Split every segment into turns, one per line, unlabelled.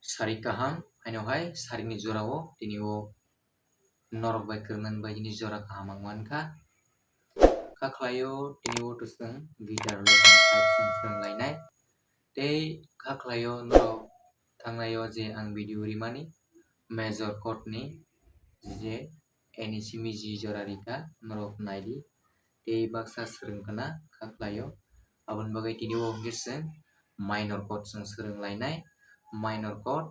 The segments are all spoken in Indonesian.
Sari kaham hainohai sarini jorao tinio norok bai kernan bai ini jora kaham angmanka kaklayo tinio tusung gitar lesson 5 sung lainai tei kaklayo norok tanglayo je ang video rimani major chord ni je eni simi ji jora rika norok naidi tei baksa srung kana kaklayo abon bagai tinio giseng minor chord sung srung lainai minor chord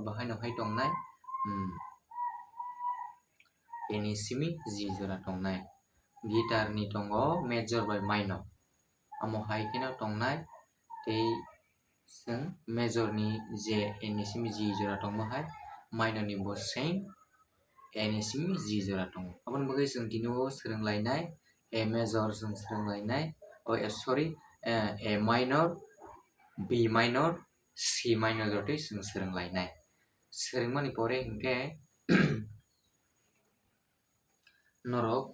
bahai no hai tongnai eni simi ji jora tongnai gitar ni tongo major by minor amo hai kena tongnai tei sung major ni je eni simi ji jora tongma hai minor ni bo same eni simi ji jora tongo abon bagai sung tinio srung lainai a major sung srung lainai a minor B minor C minor jote sung srung lainai srung mani pore hingke norok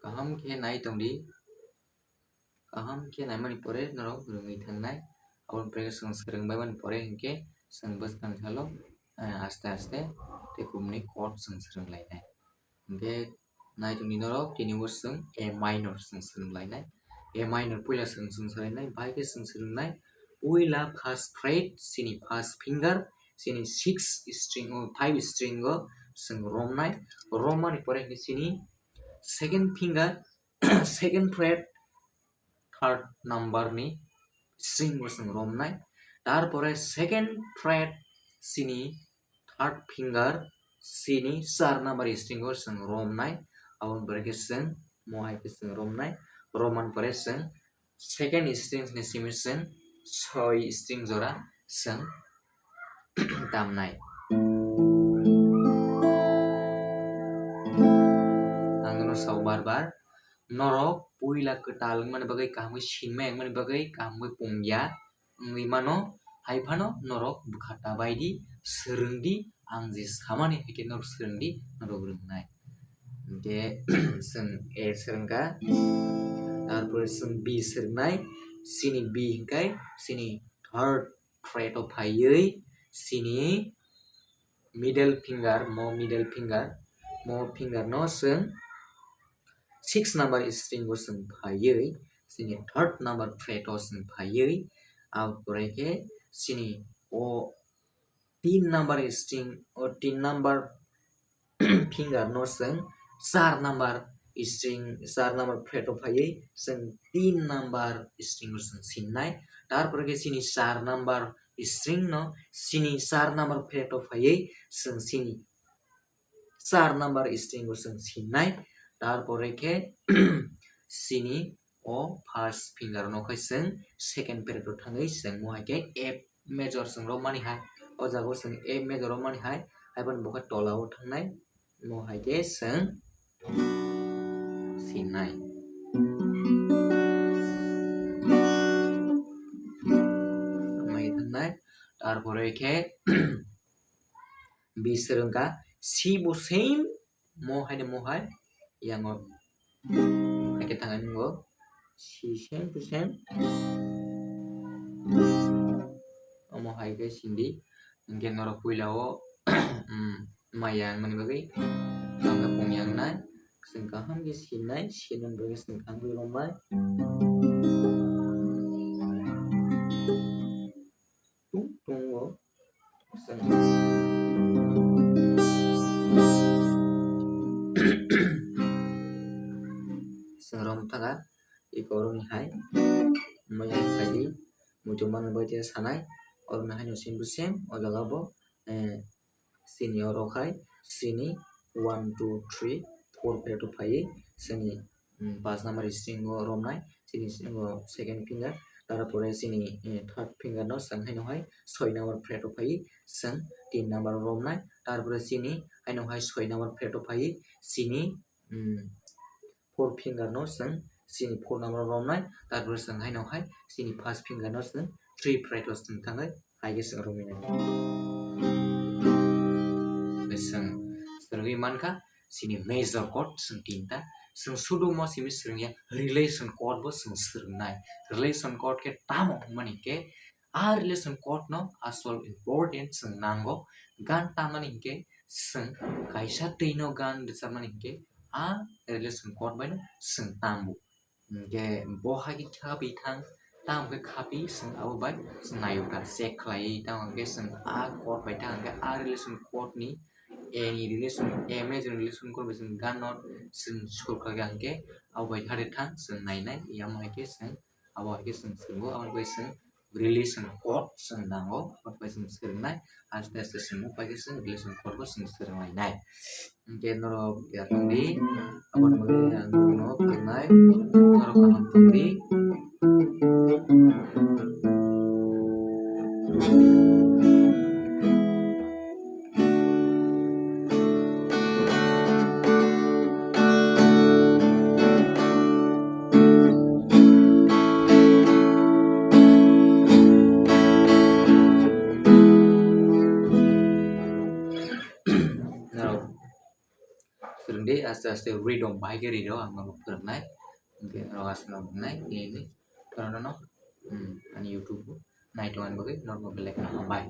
kaham ke nai tongdi kaham ke nai mani pore norok rungui tangnai abon pore sung srung bai mani pore hingke sung bwskang salo aste aste tei kumni chord sung srung lainai hingke nai tongdi norok tini o sung A minor sung srung lainai A minor puila sung lainai bai ke sung srungnai puila first fret sini first finger sini 6 string o 5 string o sung romnai romani pore hingke sini second finger second fret third number ni string bo sung romnai tarpore second fret sini third finger sini 4 number string o sung romnai abon pore ke sung mohai ke sung romnai roman pore sung second string ni simi sung 6 string jora sung damnai angno sau bar norok puila ketal mani bagai kaham sinmai mani bagai kaham pungya ngui mano haifano norok bukhata baidi srungdi ang je samani hike norok srungdi norok rungnai hingke sung A srungka tarpore sung B srungnai sini B hingkai sini third fret o phaiui sini middle finger mo finger no sung 6 number string o sung phaiui sini third number fret o sung phaiui abore ke sini o 3 number string o 3 number finger no sung 4 number string 4 number fret o phaiui sung 3 number string o sung sinnai tarpore ke sini 4 number string no sini 4 number fret o phaiui sung sini 4 number string o sung sinnai tarpore ke sini o first finger no kai sung second fret o thangui sung mohai ke F major sung romani hai o jago sung F major romani hai haibon boka tola o thangnai mohai ke sung sinnai mai thangnai tarpore ke B srungka C bo same mohai ni mohai yang o haike tangai nungo C same to same omo haike sindi hingke norok puila o mayang mani bagai tangga pongyang nai sung kaham ke sinnai sinan bagai sung kaham romai tung o sung rom thaga iko rom ni hai maya khali mujuman badia sanai or na hai no sim same o jaga bo sini oro khai sini 1 2 3 4 fret o phai sini 5 number string o romnai sini second finger tarpore sini third finger no sang hai no hai 6 number fret o phai sang 3 number romnai tarpore sini hai no hai 6 number fret o phai sini 4 finger no sung sini 4 number romnai tarpore sung hai no hai sini first finger no sung 3 fret o sung thangai haike sung rominai sung srungui manka sini major chord sung tinta sung sudo mo simi srungya relation chord bo sung srungnai relation chord ke tamo mani ke relation code no asol important sung nango gan tamani hingke sung kaisa tino gan desamani hingke relation code bai no sung tambu hingke bo hagi kapi thang tam ke kapi sung abo bai sung nayuka check khlai tam hingke sung code bai thang hingke relation code ni any relation amazing relation code bai sung gan not sung skol khaga hingke abo bai thari thang sung nainai yama hingke sung abo hingke sung sungo abo bai sung relation code sung nango bai sung sernai aste aste sung bai sung relation code bo sung sernai nai hingke norok ya tangdi abo no pernai norok kaham tangdi Serende aste aste readong bai ke redo ang no pernai hingke rawas no nai ini karena no ani YouTube nai tuan bagai normal belek bai